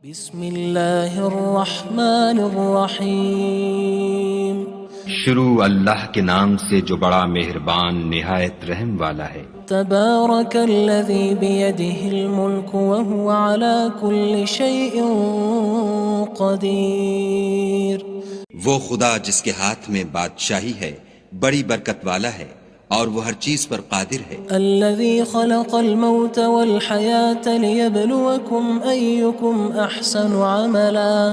بسم اللہ الرحمن الرحیم شروع اللہ کے نام سے جو بڑا مہربان نہایت رحم والا ہے۔ تبارک الذی بیدہ الملک وہو علی کل شیء قدیر۔ وہ خدا جس کے ہاتھ میں بادشاہی ہے بڑی برکت والا ہے اور وہ ہر چیز پر قادر ہے۔ الذی خلق الموت والحیاة لیبلوکم ایکم احسن عملا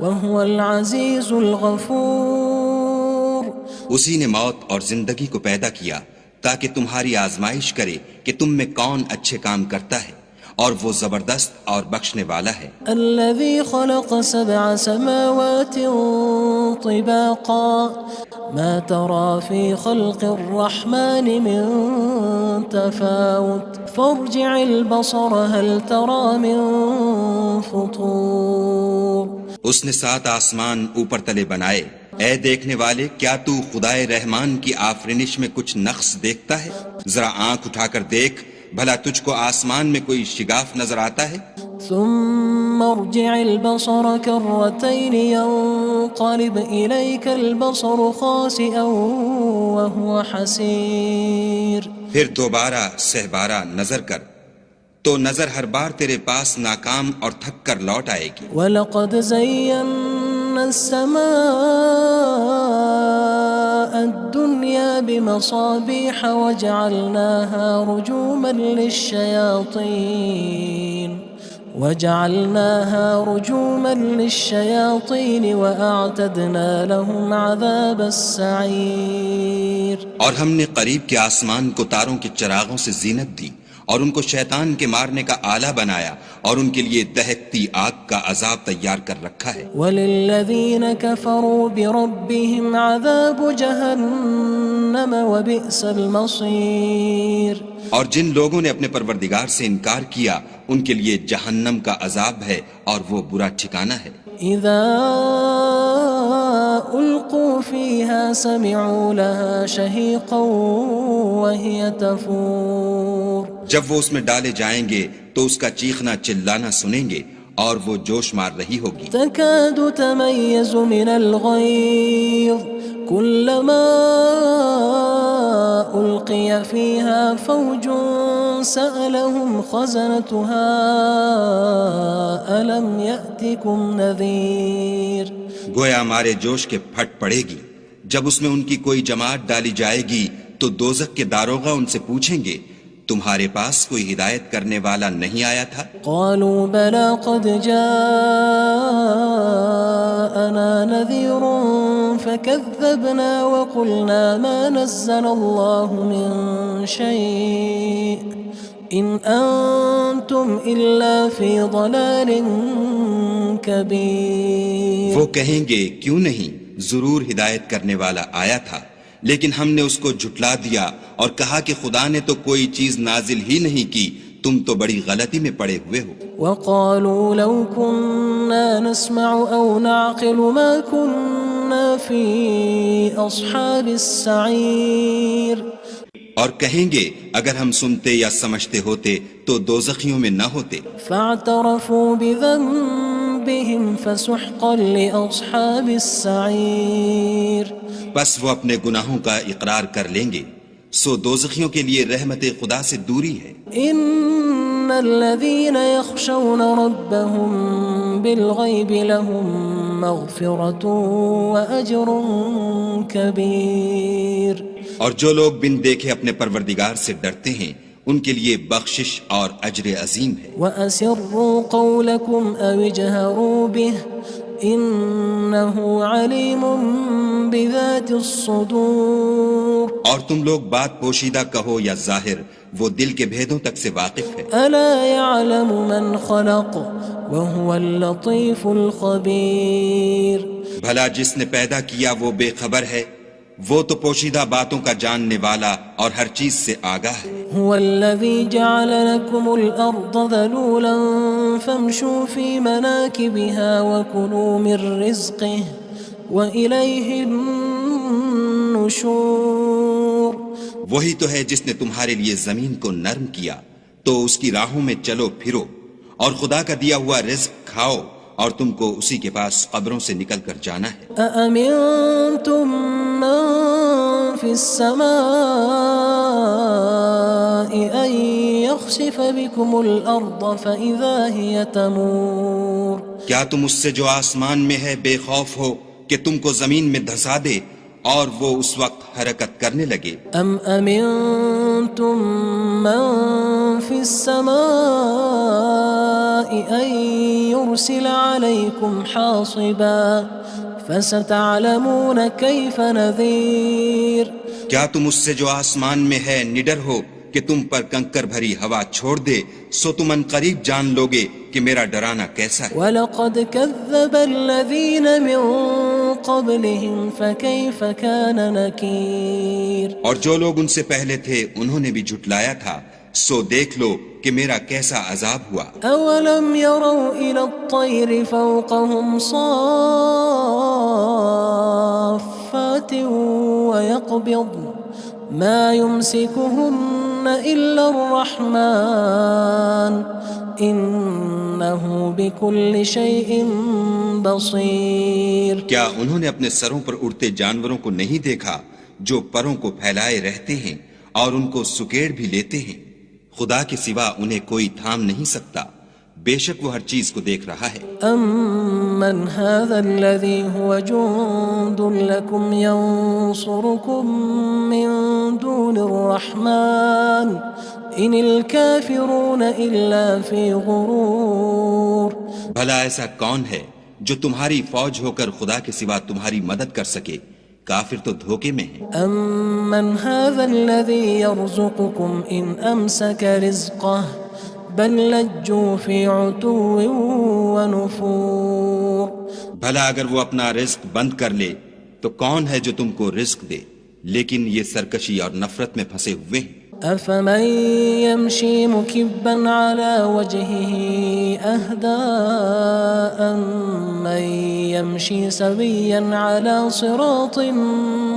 وہو العزیز الغفور۔ اسی نے موت اور زندگی کو پیدا کیا تاکہ تمہاری آزمائش کرے کہ تم میں کون اچھے کام کرتا ہے، اور وہ زبردست اور بخشنے والا ہے۔ الذي خلق 7 سماوات طباقا ما ترى في خلق الرحمن من تفاوت فارجع البصر هل ترى من فطور۔ اس نے 7 آسمان اوپر تلے بنائے، اے دیکھنے والے کیا تو خدائے رحمان کی آفرینش میں کچھ نقص دیکھتا ہے؟ ذرا آنکھ اٹھا کر دیکھ، بھلا تجھ کو آسمان میں کوئی شگاف نظر آتا ہے؟ ثم ارجع البصر كرتين ينقلب إليك البصر خاسئا وهو حسير۔ پھر دوبارہ سہبارہ نظر کر تو نظر ہر بار تیرے پاس ناکام اور تھک کر لوٹ آئے گی۔ وَلَقَدْ زَيَّنَّا السَّمَاءَ الدُّنْيَا بِمَصَابِيحَ وَجَعَلْنَاهَا رُجُومًا لِلشَّيَاطِينِ وَأَعْتَدْنَا لَهُمْ عَذَابَ السَّعِيرِ۔ اور ہم نے قریب کے آسمان کو تاروں کے چراغوں سے زینت دی اور ان کو شیطان کے مارنے کا آلہ بنایا، اور ان کے لیے دہکتی آگ کا عذاب تیار کر رکھا ہے۔ وَلِلَّذِينَ كَفَرُوا بِرَبِّهِمْ عَذَابُ جَهَنَّمَ وَبِئْسَ الْمَصِيرُ۔ اور جن لوگوں نے اپنے پروردگار سے انکار کیا ان کے لیے جہنم کا عذاب ہے اور وہ برا ٹھکانہ ہے۔ اذا القوا فيها سمعوا لها شهيقا وهي تفور۔ جب وہ اس میں ڈالے جائیں گے تو اس کا چیخنا چلانا سنیں گے اور وہ جوش مار رہی ہوگی۔ تكاد تميز من الغيظ كلما ألقي فيها فوج سألهم خزنتها ألم يأتكم نذير۔ گویا مارے جوش کے پھٹ پڑے گی۔ جب اس میں ان کی کوئی جماعت ڈالی جائے گی تو دوزخ کے داروغہ ان سے پوچھیں گے تمہارے پاس کوئی ہدایت کرنے والا نہیں آیا تھا؟ قالوا بلى قد جاءنا نذير فكذبنا وقلنا ما نزل الله من شيء إن أنتم إلا في ضلال كبير۔ وہ کہیں گے کیوں نہیں، ضرور ہدایت کرنے والا آیا تھا، لیکن ہم نے اس کو جھٹلا دیا اور کہا کہ خدا نے تو کوئی چیز نازل ہی نہیں کی، تم تو بڑی غلطی میں پڑے ہوئے ہو۔ وقالوا لو كنا نسمع أو نعقل ما كنا في أصحاب السعير۔ اور کہیں گے اگر ہم سنتے یا سمجھتے ہوتے تو دوزخیوں میں نہ ہوتے۔ فاعترفوا بذنبهم فسحقا لأصحاب السعير۔ بس وہ اپنے گناہوں کا اقرار کر لیں گے، سو دوزخیوں کے لیے رحمت خدا سے دوری ہے۔ ان الذين يخشون ربهم بالغيب لهم مغفرة وأجر كبير۔ اور جو لوگ بن دیکھے اپنے پروردگار سے ڈرتے ہیں ان کے لیے بخشش اور اجر عظیم ہے۔ وَأَسِرُّوا قَوْلَكُمْ أَوِ اجْهَرُوا بِهِ إِنَّهُ عَلِيمٌ بِذَاتِ الصُّدُورِ۔ اور تم لوگ بات پوشیدہ کہو یا ظاہر، وہ دل کے بھیدوں تک سے واقف ہے۔ أَلَا يَعْلَمُ مَنْ خَلَقَ وَهُوَ اللَّطِيفُ الْخَبِيرُ۔ بھلا جس نے پیدا کیا وہ بے خبر ہے، وہ تو پوشیدہ باتوں کا جاننے والا اور ہر چیز سے آگاہ ہے۔ هو الذي جعل لكم الأرض ذلولا فامشوا في مناكبها وكلوا من رزقه وإليه النشور۔ وہی تو ہے جس نے تمہارے لیے زمین کو نرم کیا تو اس کی راہوں میں چلو پھرو اور خدا کا دیا ہوا رزق کھاؤ اور تم کو اسی کے پاس قبروں سے نکل کر جانا ہے۔ أأمنتم من في السماء أن يخسف بكم الأرض فإذا هي تمور کیا تم اس سے جو آسمان میں ہے بے خوف ہو کہ تم کو زمین میں دھسا دے اور وہ اس وقت حرکت کرنے لگے؟ أم أمنتم من في السماء أن يرسل عليكم حاصبا فستعلمون كيف نذير کیا تم اس سے جو آسمان میں ہے نڈر ہو کہ تم پر کنکر بھری ہوا چھوڑ دے، سو تم ان قریب جان لوگے کہ میرا ڈرانا کیسا ہے۔ وَلَقَدْ كَذَّبَ الَّذِينَ مِن قَبْلِهِمْ فَكَيْفَ كَانَ نَكِيرٌ اور جو لوگ ان سے پہلے تھے انہوں نے بھی جھٹلایا تھا، سو دیکھ لو کہ میرا کیسا عذاب ہوا۔ أَوَلَمْ يَرَوْا إِلَى الطَّيْرِ فَوْقَهُمْ صَافَّاتٍ وَيَقْبِضْنَ مَا يُمْسِكُهُنَّ إِلَّا الرَّحْمَنُ إِنَّهُ بِكُلِّ شَيْءٍ بَصِيرٌ کیا انہوں نے اپنے سروں پر اڑتے جانوروں کو نہیں دیکھا جو پروں کو پھیلائے رہتے ہیں اور ان کو سکیڑ بھی لیتے ہیں؟ خدا کے سوا انہیں کوئی تھام نہیں سکتا، بے شک وہ ہر چیز کو دیکھ رہا ہے۔ أَمَّنْ هَذَا الَّذِي هُوَ جُندٌ لَكُمْ يَنصُرُكُم مِّن دُونِ الرَّحْمَنِ إِنِ الْكَافِرُونَ إِلَّا فِي غُرُورٍ بھلا ایسا کون ہے جو تمہاری فوج ہو کر خدا کے سوا تمہاری مدد کر سکے؟ کافر تو دھوکے میں ہیں۔ أَمَّنْ هَذَا الَّذِي يَرْزُقُكُمْ إِنْ أَمْسَكَ رِزْقَهُ بَلْ لَجُّوا فِي عُتُوٍّ وَنُفُورٍ بھلا اگر وہ اپنا رزق بند کر لے تو کون ہے جو تم کو رزق دے؟ لیکن یہ سرکشی اور نفرت میں پھنسے ہوئے ہیں۔ أَفَمَن يَمْشِي مُكِبًّا عَلَى وَجْهِهِ أَهْدَىٰ أَمَّن يَمْشِي سَوِيًّا عَلَى صِرَاطٍ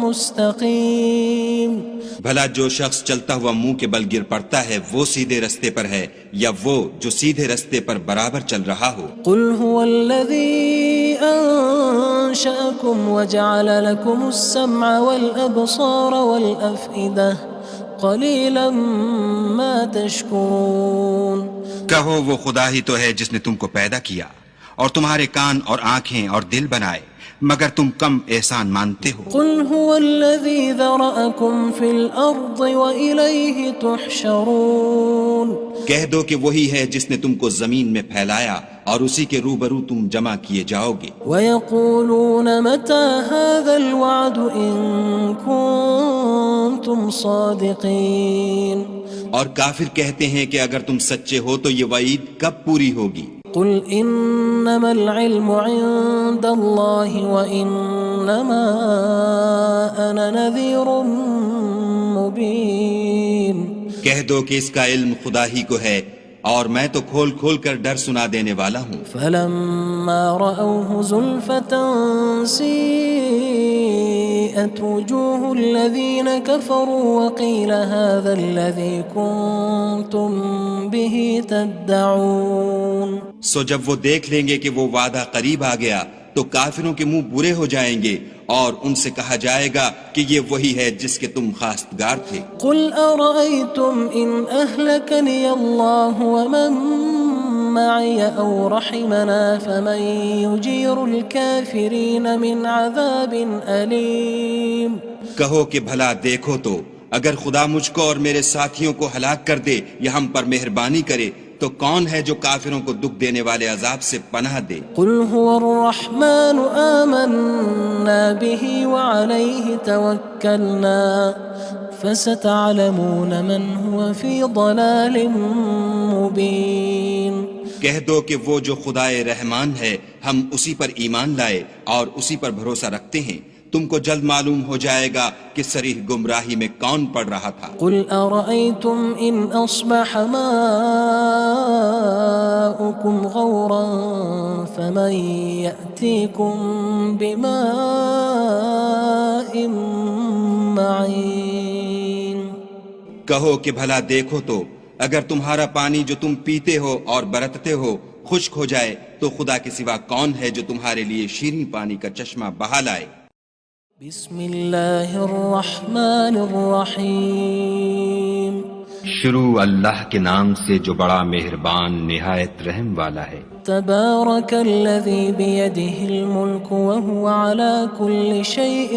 مُّسْتَقِيمٍ بھلا جو شخص چلتا ہوا منہ کے بل گر پڑتا ہے وہ سیدھے رستے پر ہے یا وہ جو سیدھے رستے پر برابر چل رہا ہو؟ قُلْ هُوَ الَّذِي أَنشَأَكُمْ وَجَعَلَ لَكُمُ السَّمْعَ وَالْأَبْصَارَ وَالْأَفْئِدَةَ قَلِيلًا مَا تَشْكُرُونَ کہو وہ خدا ہی تو ہے جس نے تم کو پیدا کیا اور تمہارے کان اور آنکھیں اور دل بنائے، مگر تم کم احسان مانتے ہو۔ قُلْ هُوَ الَّذِي ذَرَأَكُمْ فِي الْأَرْضِ وَإِلَيْهِ تُحْشَرُونَ کہہ دو کہ وہی ہے جس نے تم کو زمین میں پھیلایا اور اسی کے روبرو تم جمع کیے جاؤ گے۔ وَيَقُولُونَ مَتَى هَذَا الْوَعْدُ إِن كُنتُمْ صَادِقِينَ اور کافر کہتے ہیں کہ اگر تم سچے ہو تو یہ وعید کب پوری ہوگی؟ قُلْ إِنَّمَا الْعِلْمُ عِندَ اللَّهِ وَإِنَّمَا أَنَا نَذِيرٌ مُّبِينٌ کہہ دو کہ اس کا علم خدا ہی کو ہے اور میں تو کھول کھول کر ڈر سنا دینے والا ہوں۔ فَلَمَّا رَأَوْهُ زُلْفَةً سِيئَتْ وُجُوهُ الَّذِينَ كَفَرُوا وَقِيلَ هَذَا الَّذِي كُنتُم بِهِ تَدَّعُونَ سو جب وہ دیکھ لیں گے کہ وہ وعدہ قریب آ گیا تو کافروں کے منہ برے ہو جائیں گے اور ان سے کہا جائے گا کہ یہ وہی ہے جس کے تم خواستگار تھے۔ قُلْ أَرَأَيْتُمْ إِنْ أَهْلَكَنِيَ اللَّهُ وَمَن مَّعِيَ أَوْ رَحِمَنَا فَمَن يُجِيرُ الْكَافِرِينَ مِنْ عَذَابٍ أَلِيمٍ کہو کہ بھلا دیکھو تو اگر خدا مجھ کو اور میرے ساتھیوں کو ہلاک کر دے یا ہم پر مہربانی کرے تو کون ہے جو کافروں کو دکھ دینے والے عذاب سے پناہ دے؟ قُلْ هُوَ الرَّحْمَنُ آمَنَّا بِهِ وَعَلَيْهِ تَوَكَّلْنَا فَسَتَعْلَمُونَ مَنْ هُوَ فِي ضَلَالٍ مُّبِينٍ کہہ دو کہ وہ جو خدائے رحمان ہے ہم اسی پر ایمان لائے اور اسی پر بھروسہ رکھتے ہیں، تم کو جلد معلوم ہو جائے گا کہ صریح گمراہی میں کون پڑ رہا تھا۔ قُلْ أَرَأَيْتُمْ إِنْ أَصْبَحَ مَاؤُكُمْ غَوْرًا فَمَن يَأْتِيكُم بِمَاءٍ مَّعِينٍ کہو کہ بھلا دیکھو تو اگر تمہارا پانی جو تم پیتے ہو اور برتتے ہو خشک ہو جائے تو خدا کے سوا کون ہے جو تمہارے لیے شیریں پانی کا چشمہ بہا لائے؟ بسم اللہ الرحمن الرحیم شروع اللہ کے نام سے جو بڑا مہربان نہایت رحم والا ہے۔ تبارک الذی بیدہ الملک وہو علی کل شیء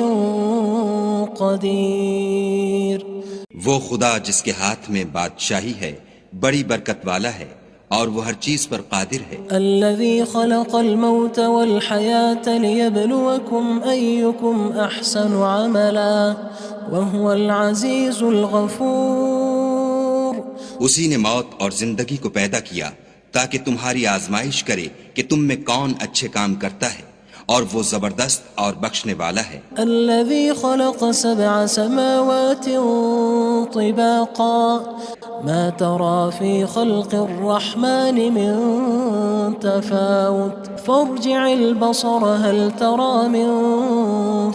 قدیر۔ وہ خدا جس کے ہاتھ میں بادشاہی ہے بڑی برکت والا ہے اور وہ ہر چیز پر قادر ہے۔ الذي خلق الموت والحياة ليبلوكم أيكم أحسن عملا وهو العزيز الغفور۔ اسی نے موت اور زندگی کو پیدا کیا تاکہ تمہاری آزمائش کرے کہ تم میں کون اچھے کام کرتا ہے، اور وہ زبردست اور بخشنے والا ہے۔ الذي خلق 7 سماوات طباقا ما ترى في خلق الرحمن من تفاوت فارجع البصر هل ترى من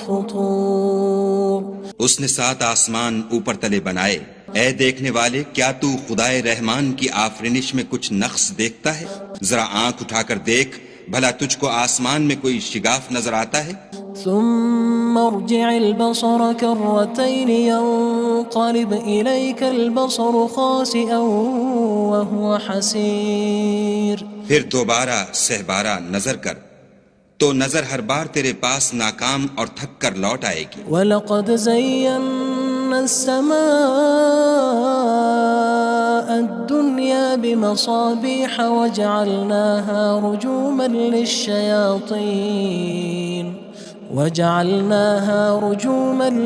فطور۔ اس نے 7 آسمان اوپر تلے بنائے، اے دیکھنے والے کیا تو خدائے رحمان کی آفرینش میں کچھ نقص دیکھتا ہے؟ ذرا آنکھ اٹھا کر دیکھ، بھلا تجھ کو آسمان میں کوئی شگاف نظر آتا ہے؟ ثم ارجع البصر كرتين ينقلب إليك البصر خاسئا وهو حسير۔ پھر دوبارہ سہبارہ نظر کر تو نظر ہر بار تیرے پاس ناکام اور تھک کر لوٹ آئے گی۔ وَلَقَدْ زَيَّنَّا السَّمَاءَ الدُّنْيَا بِمَصَابِيحَ وَجَعَلْنَاهَا رُجُومًا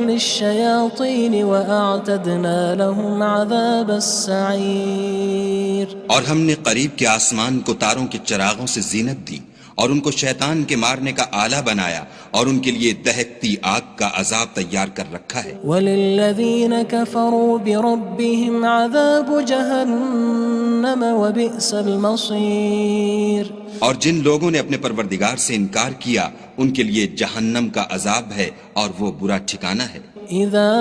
لِلشَّيَاطِينِ وَأَعْتَدْنَا لَهُمْ عَذَابَ السَّعِيرِ۔ اور ہم نے قریب کے آسمان کو تاروں کے چراغوں سے زینت دی اور ان کو شیطان کے مارنے کا آلہ بنایا، اور ان کے لیے دہکتی آگ کا عذاب تیار کر رکھا ہے۔ وَلِلَّذِينَ كَفَرُوا بِرَبِّهِمْ عَذَابُ جَهَنَّمَ وَبِئْسَ الْمَصِيرُ۔ اور جن لوگوں نے اپنے پروردگار سے انکار کیا ان کے لیے جہنم کا عذاب ہے اور وہ برا ٹھکانہ ہے۔ اذا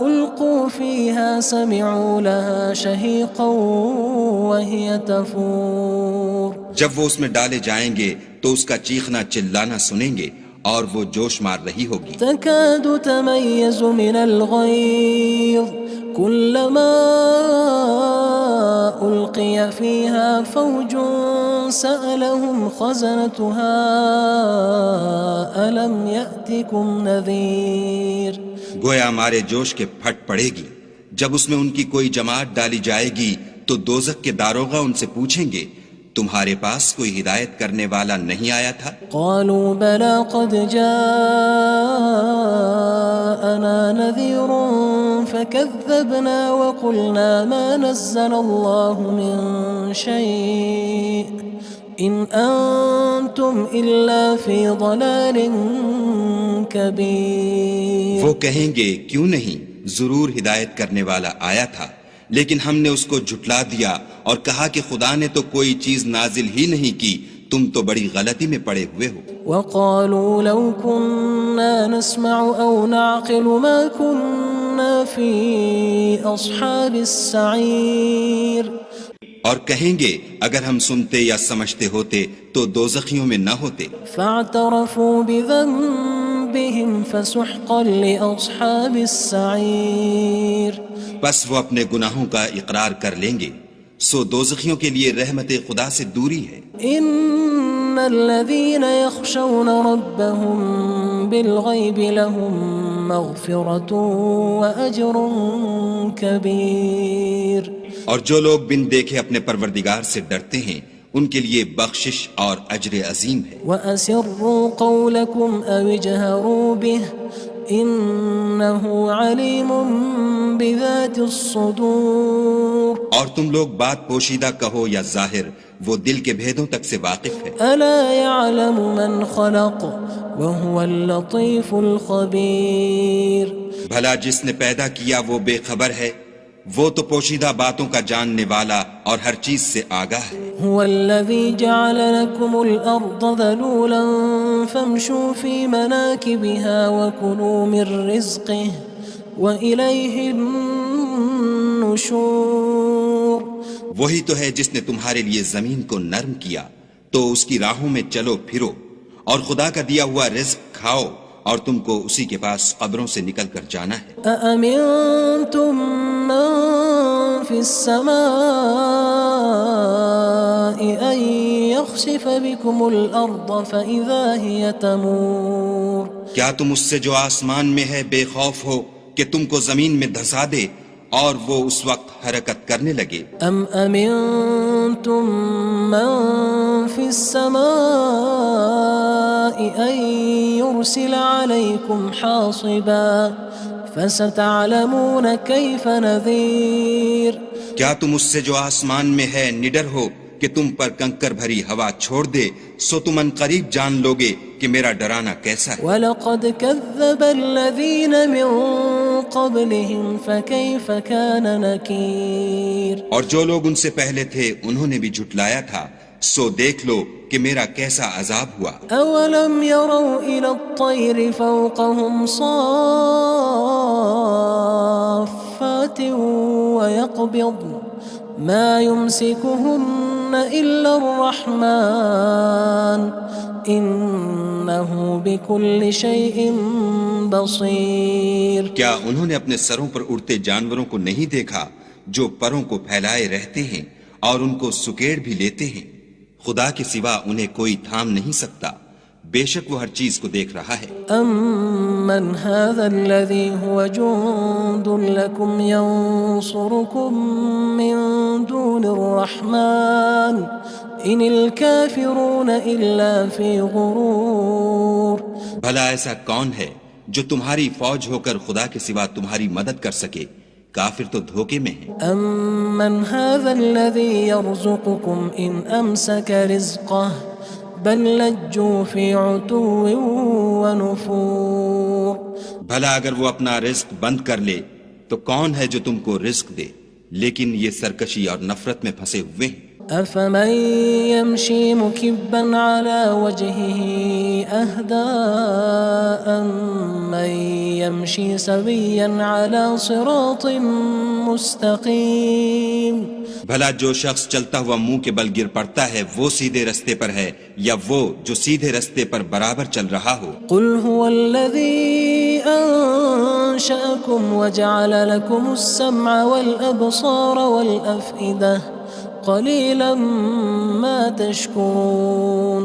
القوا فيها سمعوا لها شهيقا وهي تفور۔ جب وہ اس میں ڈالے جائیں گے تو اس کا چیخنا چلانا سنیں گے اور وہ جوش مار رہی ہوگی۔ تكاد تميز من الغيظ كلما ألقي فيها فوج سألهم خزنتها ألم يأتكم نذير۔ گویا ہمارے جوش کے پھٹ پڑے گی جب اس میں ان کی کوئی جماعت ڈالی جائے گی تو دوزخ کے داروغہ ان سے پوچھیں گے تمہارے پاس کوئی ہدایت کرنے والا نہیں آیا تھا؟ قالوا بلى قد جاءنا نذير فكذبنا وقلنا ما نزل الله من شيء إن أنتم إلا في ضلال كبير۔ وہ کہیں گے کیوں نہیں، ضرور ہدایت کرنے والا آیا تھا، لیکن ہم نے اس کو جھٹلا دیا اور کہا کہ خدا نے تو کوئی چیز نازل ہی نہیں کی، تم تو بڑی غلطی میں پڑے ہوئے ہو۔ وقالوا لو كنا نسمع أو نعقل ما كنا في أصحاب السعير۔ اور کہیں گے اگر ہم سنتے یا سمجھتے ہوتے تو دوزخیوں میں نہ ہوتے۔ فاعترفوا بذنبهم فسحقا لأصحاب السعير۔ بس وہ اپنے گناہوں کا اقرار کر لیں گے، سو دوزخیوں کے لیے رحمت خدا سے دوری ہے۔ ان الذين يخشون ربهم بالغيب لهم مغفرة وأجر كبير۔ اور جو لوگ بن دیکھے اپنے پروردگار سے ڈرتے ہیں ان کے لیے بخشش اور اجر عظیم ہے۔ وَأَسِرُّوا قَوْلَكُمْ أَوِ اجْهَرُوا بِهِ إِنَّهُ عَلِيمٌ بِذَاتِ الصُّدُورِ۔ اور تم لوگ بات پوشیدہ کہو یا ظاہر، وہ دل کے بھیدوں تک سے واقف ہے۔ أَلَا يَعْلَمُ مَنْ خَلَقَ وَهُوَ اللَّطِيفُ الْخَبِيرُ۔ بھلا جس نے پیدا کیا وہ بے خبر ہے، وہ تو پوشیدہ باتوں کا جاننے والا اور ہر چیز سے آگاہ ہے۔ هو الذي جعل لكم الأرض ذلولا فامشوا في مناكبها وكلوا من رزقه وإليه النشور۔ النشور وہی تو ہے جس نے تمہارے لیے زمین کو نرم کیا تو اس کی راہوں میں چلو پھرو، اور خدا کا دیا ہوا رزق کھاؤ، اور تم کو اسی کے پاس قبروں سے نکل کر جانا ہے۔ أأمنتم من في السماء أن يخسف بكم الأرض فإذا هي تمور کیا تم اس سے جو آسمان میں ہے بے خوف ہو کہ تم کو زمین میں دھسا دے اور وہ اس وقت حرکت کرنے لگے؟ أم أمنتم من في السماء أن يرسل عليكم حاصبا فستعلمون كيف نذير کیا تم اس سے جو آسمان میں ہے نڈر ہو کہ تم پر کنکر بھری ہوا چھوڑ دے، سو تم ان قریب جان لوگے کہ میرا ڈرانا کیسا ہے۔ وَلَقَدْ كَذَّبَ الَّذِينَ مِن قَبْلِهِمْ فَكَيْفَ كَانَ نَكِيرٌ اور جو لوگ ان سے پہلے تھے انہوں نے بھی جھٹلایا تھا، سو دیکھ لو کہ میرا کیسا عذاب ہوا۔ أَوَلَمْ يَرَوْا إِلَى الطَّيْرِ فَوْقَهُمْ صَافَّاتٍ وَيَقْبِضْنَ مَا يُمْسِكُهُنَّ إِلَّا الرَّحْمَنُ إِنَّهُ بِكُلِّ شَيْءٍ بَصِيرٌ کیا انہوں نے اپنے سروں پر اڑتے جانوروں کو نہیں دیکھا جو پروں کو پھیلائے رہتے ہیں اور ان کو سکیڑ بھی لیتے ہیں؟ خدا کے سوا انہیں کوئی تھام نہیں سکتا، بے شک وہ ہر چیز کو دیکھ رہا ہے۔ أَمَّنْ هَذَا الَّذِي هُوَ جُندٌ لَكُمْ يَنصُرُكُم مِّن دُونِ الرَّحْمَنِ إِنِ الْكَافِرُونَ إِلَّا فِي غُرُورٍ بھلا ایسا کون ہے جو تمہاری فوج ہو کر خدا کے سوا تمہاری مدد کر سکے؟ کافر تو دھوکے میں ہیں۔ أَمَّنْ هَذَا الَّذِي يَرْزُقُكُمْ إِنْ أَمْسَكَ رِزْقَهُ بَلْ لَجُّوا فِي عُتُوٍّ وَنُفُورٍ بھلا اگر وہ اپنا رزق بند کر لے تو کون ہے جو تم کو رزق دے؟ لیکن یہ سرکشی اور نفرت میں پھنسے ہوئے ہیں۔ أَفَمَن يَمْشِي مُكِبًّا عَلَى وَجْهِهِ أَهْدَىٰ أَمَّن يَمْشِي سَوِيًّا عَلَى صِرَاطٍ مُّسْتَقِيمٍ بھلا جو شخص چلتا ہوا منہ کے بل گر پڑتا ہے وہ سیدھے رستے پر ہے یا وہ جو سیدھے رستے پر برابر چل رہا ہو؟ قُلْ هُوَ الَّذِي أَنشَأَكُمْ وَجَعَلَ لَكُمُ السَّمْعَ وَالْأَبْصَارَ وَالْأَفْئِدَةَ قَلِيلًا مَا تَشْكُرُونَ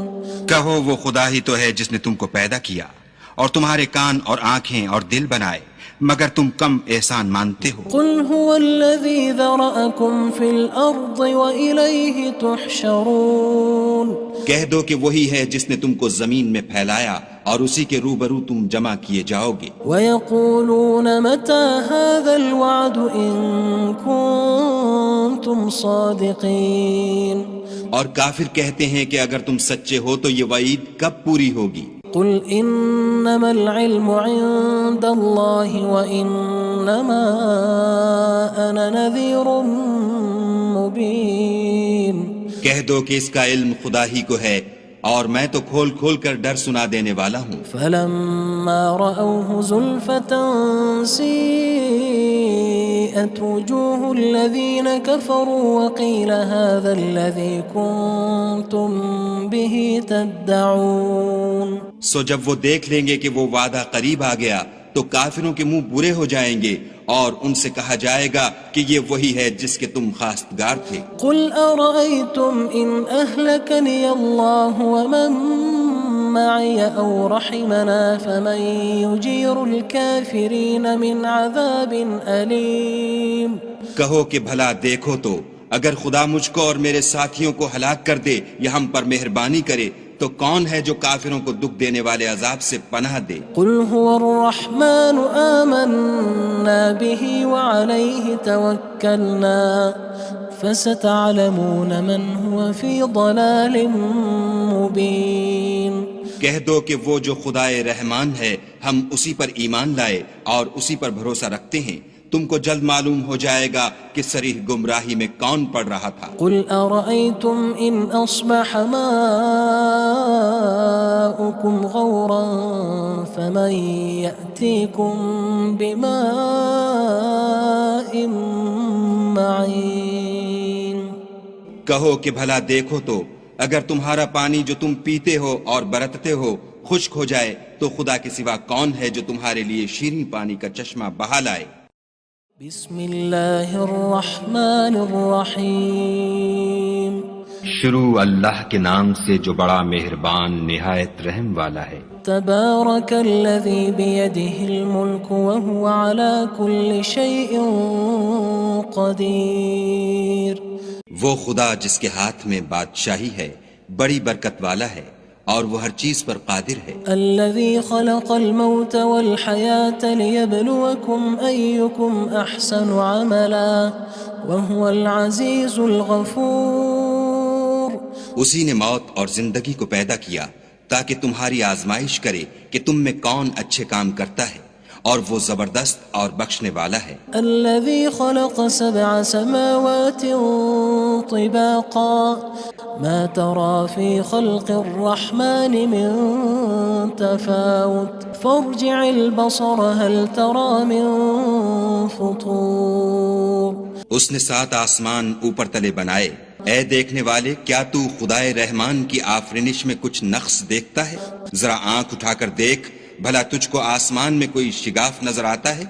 کہو وہ خدا ہی تو ہے جس نے تم کو پیدا کیا اور تمہارے کان اور آنکھیں اور دل بنائے، مگر تم کم احسان مانتے ہو۔ قُلْ هُوَ الَّذِي ذَرَأَكُمْ فِي الْأَرْضِ وَإِلَيْهِ تُحْشَرُونَ کہہ دو کہ وہی ہے جس نے تم کو زمین میں پھیلایا اور اسی کے روبرو تم جمع کیے جاؤ گے۔ وَيَقُولُونَ مَتَى هَذَا الْوَعْدُ إِن كُنتُمْ صَادِقِينَ اور کافر کہتے ہیں کہ اگر تم سچے ہو تو یہ وعید کب پوری ہوگی؟ قُلْ إِنَّمَا الْعِلْمُ عِندَ اللَّهِ وَإِنَّمَا أَنَا نَذِيرٌ مُّبِينٌ کہہ دو کہ اس کا علم خدا ہی کو ہے اور میں تو کھول کھول کر ڈر سنا دینے والا ہوں۔ فَلَمَّا رَأَوْهُ زُلْفَةً سِيئَتْ وُجُوهُ الَّذِينَ كَفَرُوا وَقِيلَ هَذَا الَّذِي كُنتُم بِهِ تَدَّعُونَ سو جب وہ دیکھ لیں گے کہ وہ وعدہ قریب آ گیا تو کافروں کے منہ برے ہو جائیں گے اور ان سے کہا جائے گا کہ یہ وہی ہے جس کے تم خواستگار تھے۔ قُلْ أَرَأَيْتُمْ إِنْ أَهْلَكَنِيَ اللَّهُ وَمَن مَّعِيَ أَوْ رَحِمَنَا فَمَن يُجِيرُ الْكَافِرِينَ مِنْ عَذَابٍ أَلِيمٍ کہو کہ بھلا دیکھو تو اگر خدا مجھ کو اور میرے ساتھیوں کو ہلاک کر دے یا ہم پر مہربانی کرے تو کون ہے جو کافروں کو دکھ دینے والے عذاب سے پناہ دے؟ قُلْ هُوَ الرَّحْمَنُ آمَنَّا بِهِ وَعَلَيْهِ تَوَكَّلْنَا فَسَتَعْلَمُونَ مَنْ هُوَ فِي ضَلَالٍ مُّبِينٍ کہہ دو کہ وہ جو خدائے رحمان ہے ہم اسی پر ایمان لائے اور اسی پر بھروسہ رکھتے ہیں، تم کو جلد معلوم ہو جائے گا کہ صریح گمراہی میں کون پڑ رہا تھا۔ قُلْ أَرَأَيْتُمْ إِنْ أَصْبَحَ مَاؤُكُمْ غَوْرًا فَمَن يَأْتِيكُم بِمَاءٍ معين کہو کہ بھلا دیکھو تو اگر تمہارا پانی جو تم پیتے ہو اور برتتے ہو خشک ہو جائے تو خدا کے سوا کون ہے جو تمہارے لیے شیریں پانی کا چشمہ بہا لائے؟ بسم اللہ الرحمن الرحیم شروع اللہ کے نام سے جو بڑا مہربان نہایت رحم والا ہے۔ تبارک الذی بیدہ الملک وہو علی کل شیء قدیر وہ خدا جس کے ہاتھ میں بادشاہی ہے بڑی برکت والا ہے اور وہ ہر چیز پر قادر ہے۔ الذي خلق الموت والحياة ليبلوكم أيكم أحسن عملا وهو العزيز الغفور اسی نے موت اور زندگی کو پیدا کیا تاکہ تمہاری آزمائش کرے کہ تم میں کون اچھے کام کرتا ہے اور وہ زبردست اور بخشنے والا ہے۔ الذي خلق 7 سماوات طباقا ما ترى في خلق الرحمن من تفاوت فارجع البصر هل ترى من فطور اس نے 7 آسمان اوپر تلے بنائے، اے دیکھنے والے کیا تو خدائے رحمان کی آفرینش میں کچھ نقص دیکھتا ہے؟ ذرا آنکھ اٹھا کر دیکھ بھلا تجھ کو آسمان میں کوئی شگاف نظر آتا ہے؟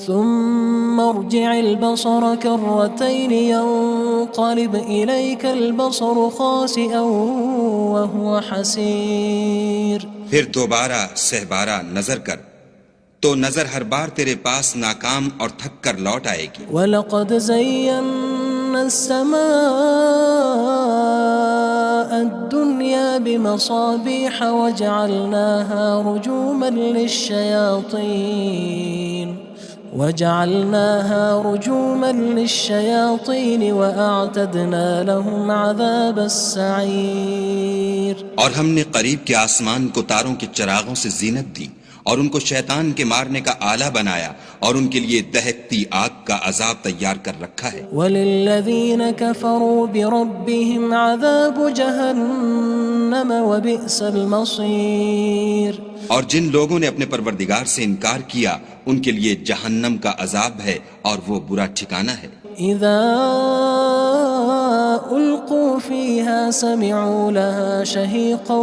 ثم ارجع البصر كرتين ينقلب إليك البصر خاسئا وهو حسير پھر دوبارہ سہبارہ نظر کر تو نظر ہر بار تیرے پاس ناکام اور تھک کر لوٹ آئے گی۔ وَلَقَدْ زَيَّنَّا السَّمَاءَ الدُّنْيَا بِمَصَابِيحَ وَجَعَلْنَاهَا رُجُومًا لِلشَّيَاطِينِ وَأَعْتَدْنَا لَهُمْ عَذَابَ السَّعِيرِ اور ہم نے قریب کے آسمان کو تاروں کے چراغوں سے زینت دی اور ان کو شیطان کے مارنے کا آلہ بنایا اور ان کے لیے دہکتی آگ کا عذاب تیار کر رکھا ہے۔ وَلِلَّذِينَ كَفَرُوا بِرَبِّهِمْ عَذَابُ جَهَنَّمَ وَبِئْسَ الْمَصِيرُ اور جن لوگوں نے اپنے پروردگار سے انکار کیا ان کے لیے جہنم کا عذاب ہے اور وہ برا ٹھکانہ ہے۔ اذا القوا فيها سمعوا لها شهيقا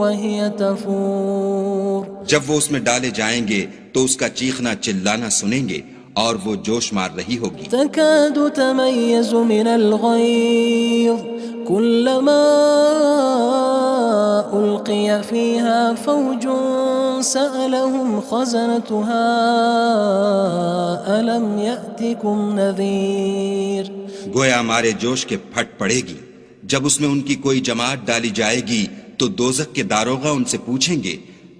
وهي تفور جب وہ اس میں ڈالے جائیں گے تو اس کا چیخنا چلانا سنیں گے اور وہ جوش مار رہی ہوگی۔ تكاد تميز من الغيظ كلما ألقي فيها فوج سألهم خزنتها ألم يأتكم نذير گویا مارے جوش کے پھٹ پڑے گی جب اس میں ان کی کوئی جماعت ڈالی جائے گی تو دوزخ کے داروغہ ان سے پوچھیں گے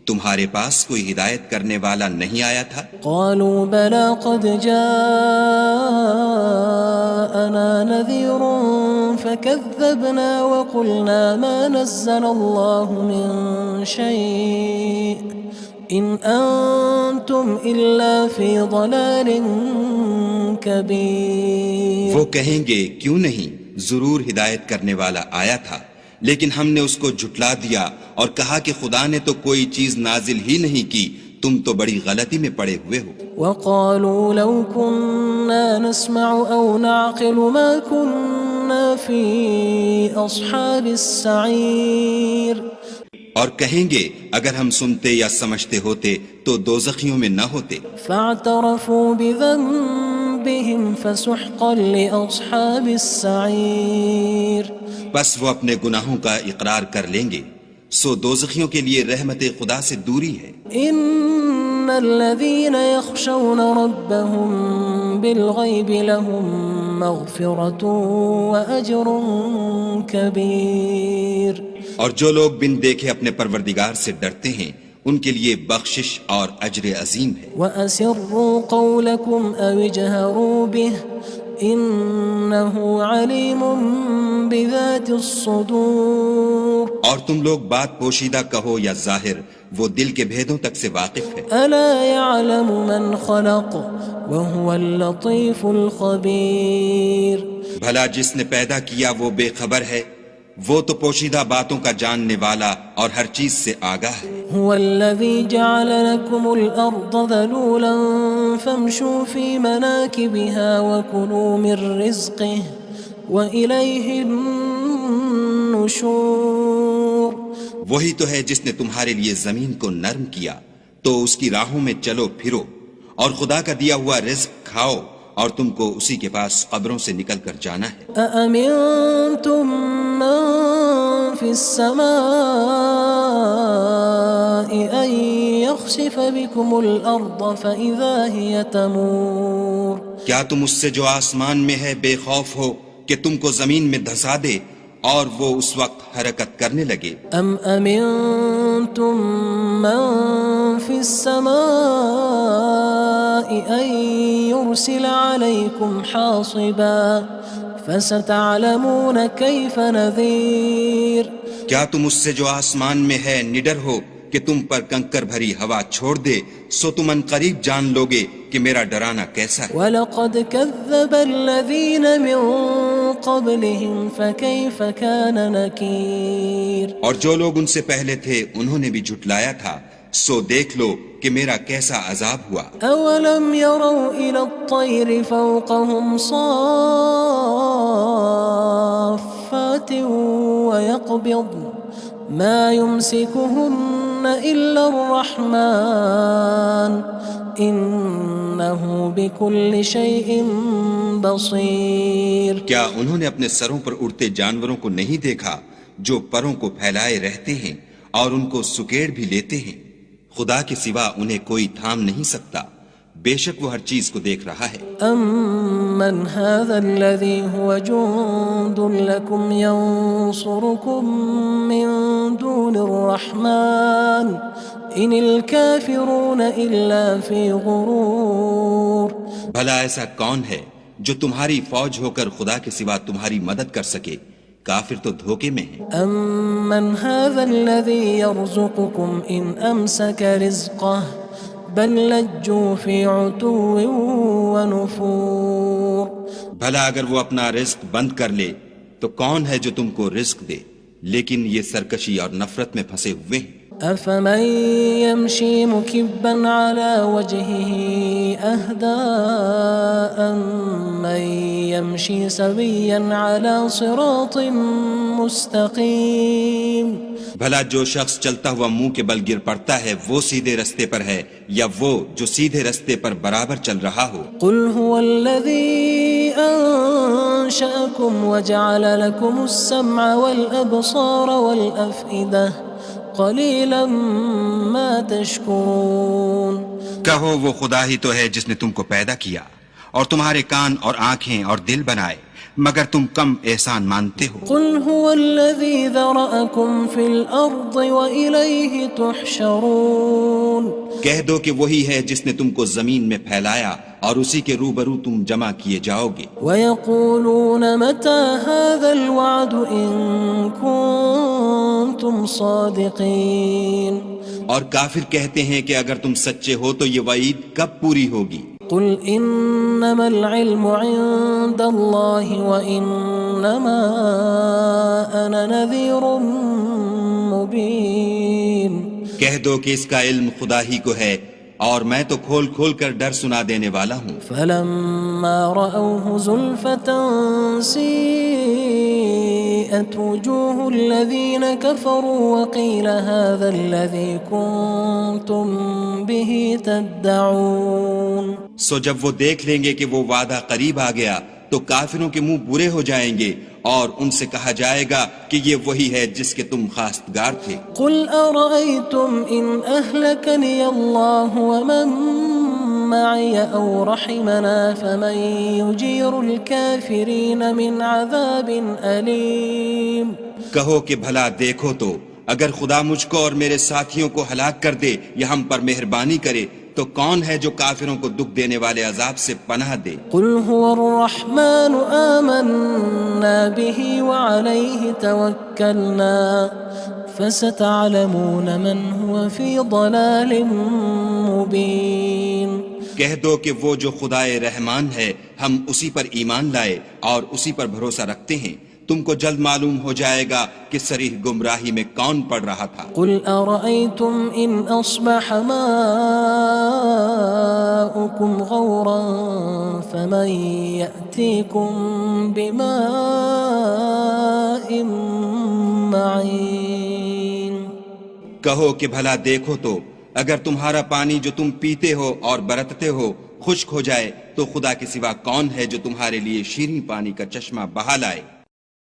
تمہارے پاس کوئی ہدایت کرنے والا نہیں آیا تھا؟ قالوا بلى قد جاءنا نذير فكذبنا وقلنا ما نزل الله من شيء إن أنتم إلا في ضلال كبير وہ کہیں گے کیوں نہیں، ضرور ہدایت کرنے والا آیا تھا، لیکن ہم نے اس کو جھٹلا دیا اور کہا کہ خدا نے تو کوئی چیز نازل ہی نہیں کی، تم تو بڑی غلطی میں پڑے ہوئے ہو۔ وقالوا لو كنا نسمع أو نعقل ما كنا في أصحاب السعير اور کہیں گے اگر ہم سنتے یا سمجھتے ہوتے تو دوزخیوں میں نہ ہوتے۔ فاعترفوا بذنبهم فسحقا لأصحاب السعير بس وہ اپنے گناہوں کا اقرار کر لیں گے، سو دوزخیوں کے لیے رحمت خدا سے دوری ہے۔ ان الذين يخشون ربهم بالغيب لهم مغفرة وأجر كبير اور جو لوگ بن دیکھے اپنے پروردگار سے ڈرتے ہیں ان کے لیے بخشش اور اجر عظیم ہے۔ وَأَسِرُّوا قَوْلَكُمْ أَوِ اجْهَرُوا بِهِ إِنَّهُ عَلِيمٌ بِذَاتِ الصُّدُورِ اور تم لوگ بات پوشیدہ کہو یا ظاہر، وہ دل کے بھیدوں تک سے واقف ہے۔ أَلَا يَعْلَمُ مَنْ خَلَقَ وَهُوَ اللَّطِيفُ الْخَبِيرُ بھلا جس نے پیدا کیا وہ بے خبر ہے، وہ تو پوشیدہ باتوں کا جاننے والا اور ہر چیز سے آگاہ ہے۔ هو الذي جعل لكم الأرض ذلولا فامشوا في مناكبها وكلوا من رزقه وإليه النشور. وہی تو ہے جس نے تمہارے لیے زمین کو نرم کیا تو اس کی راہوں میں چلو پھرو اور خدا کا دیا ہوا رزق کھاؤ اور تم کو اسی کے پاس قبروں سے نکل کر جانا ہے. أأمنتم من في السماء أن يخسف بكم الأرض فإذا هي تمور. کیا تم اس سے جو آسمان میں ہے بے خوف ہو کہ تم کو زمین میں دھسا دے اور وہ اس وقت حرکت کرنے لگے؟ ام امنتم من في السماء ان يرسل عليكم حاصبا فستعلمون كيف نذير. کیا تم اس سے جو آسمان میں ہے نڈر ہو کہ تم پر کنکر بھری ہوا چھوڑ دے سو تم ان قریب جان لوگے کہ میرا ڈرانا کیسا ہے. وَلَقَدْ كَذَّبَ الَّذِينَ مِن قَبْلِهِمْ فَكَيْفَ كَانَ نَكِيرٌ. اور جو لوگ ان سے پہلے تھے انہوں نے بھی جھٹلایا تھا سو دیکھ لو کہ میرا کیسا عذاب ہوا. أَوَلَمْ يَرَوْا إِلَى الطَّيْرِ فَوْقَهُمْ صَافَّاتٍ وَيَقْبِضْنَ مَا يُمْسِكُهُنَّ إِلَّا الرَّحْمَنُ إِنَّهُ بِكُلِّ شَيْءٍ بَصِيرٌ. کیا انہوں نے اپنے سروں پر اڑتے جانوروں کو نہیں دیکھا جو پروں کو پھیلائے رہتے ہیں اور ان کو سکیڑ بھی لیتے ہیں؟ خدا کے سوا انہیں کوئی تھام نہیں سکتا، بے شک وہ ہر چیز کو دیکھ رہا ہے. أَمَّنْ هَذَا الَّذِي هُوَ جُندٌ لَكُمْ يَنصُرُكُم مِّن دُونِ الرَّحْمَنِ إِنِ الْكَافِرُونَ إِلَّا فِي غُرُورٍ. بھلا ایسا کون ہے جو تمہاری فوج ہو کر خدا کے سوا تمہاری مدد کر سکے؟ کافر تو دھوکے میں ہیں. أَمَّنْ هَذَا الَّذِي يَرْزُقُكُمْ إِنْ أَمْسَكَ رِزْقَهُ بَلْ لَجُّوا فِي عُتُوٍّ وَنُفُورٍ. بھلا اگر وہ اپنا رزق بند کر لے تو کون ہے جو تم کو رزق دے؟ لیکن یہ سرکشی اور نفرت میں پھنسے ہوئے ہیں. أَفَمَن يَمْشِي مُكِبًّا عَلَى وَجْهِهِ أَهْدَىٰ أَمَّن يَمْشِي سَوِيًّا عَلَى صِرَاطٍ مُّسْتَقِيمٍ. بھلا جو شخص چلتا ہوا منہ کے بل گر پڑتا ہے وہ سیدھے رستے پر ہے یا وہ جو سیدھے رستے پر برابر چل رہا ہو؟ قُلْ هُوَ الَّذِي أَنشَأَكُمْ وَجَعَلَ لَكُمُ السَّمْعَ وَالْأَبْصَارَ وَالْأَفْئِدَةَ قَلِيلًا مَا تَشْكُرُونَ. کہو وہ خدا ہی تو ہے جس نے تم کو پیدا کیا اور تمہارے کان اور آنکھیں اور دل بنائے، مگر تم کم احسان مانتے ہو. قُلْ هُوَ الَّذِي ذَرَأَكُمْ فِي الْأَرْضِ وَإِلَيْهِ تُحْشَرُونَ. کہہ دو کہ وہی ہے جس نے تم کو زمین میں پھیلایا اور اسی کے روبرو تم جمع کیے جاؤ گے. وَيَقُولُونَ مَتَى هَذَا الْوَعْدُ إِن كُنتُمْ صَادِقِينَ. اور کافر کہتے ہیں کہ اگر تم سچے ہو تو یہ وعید کب پوری ہوگی؟ قُلْ إِنَّمَا الْعِلْمُ عِندَ اللَّهِ وَإِنَّمَا أَنَا نَذِيرٌ مُّبِينٌ. کہہ دو کہ اس کا علم خدا ہی کو ہے اور میں تو کھول کھول کر ڈر سنا دینے والا ہوں. فَلَمَّا رَأَوْهُ زُلْفَةً سِيئَتْ وُجُوهُ الَّذِينَ كَفَرُوا وَقِيلَ هَذَا الَّذِي كُنتُم بِهِ تَدَّعُونَ. سو جب وہ دیکھ لیں گے کہ وہ وعدہ قریب آ گیا تو کافروں کے منہ برے ہو جائیں گے اور ان سے کہا جائے گا کہ یہ وہی ہے جس کے تم خواستگار تھے. قُلْ أَرَأَيْتُمْ إِنْ أَهْلَكَنِيَ اللَّهُ وَمَن مَّعِيَ أَوْ رَحِمَنَا فَمَن يُجِيرُ الْكَافِرِينَ مِنْ عَذَابٍ أَلِيمٍ. کہو کہ بھلا دیکھو تو اگر خدا مجھ کو اور میرے ساتھیوں کو ہلاک کر دے یا ہم پر مہربانی کرے تو کون ہے جو کافروں کو دکھ دینے والے عذاب سے پناہ دے؟ قُلْ هُوَ الرَّحْمَنُ آمَنَّا بِهِ وَعَلَيْهِ تَوَكَّلْنَا فَسَتَعْلَمُونَ مَنْ هُوَ فِي ضَلَالٍ مُّبِينٍ. کہہ دو کہ وہ جو خدائے رحمان ہے ہم اسی پر ایمان لائے اور اسی پر بھروسہ رکھتے ہیں، تم کو جلد معلوم ہو جائے گا کہ صریح گمراہی میں کون پڑ رہا تھا۔ قل أرأيتم إن أصبح ماؤكم غورا فمن يأتيكم بماء معين۔ کہو کہ بھلا دیکھو تو اگر تمہارا پانی جو تم پیتے ہو اور برتتے ہو خشک ہو جائے تو خدا کے سوا کون ہے جو تمہارے لیے شیریں پانی کا چشمہ بہا لائے۔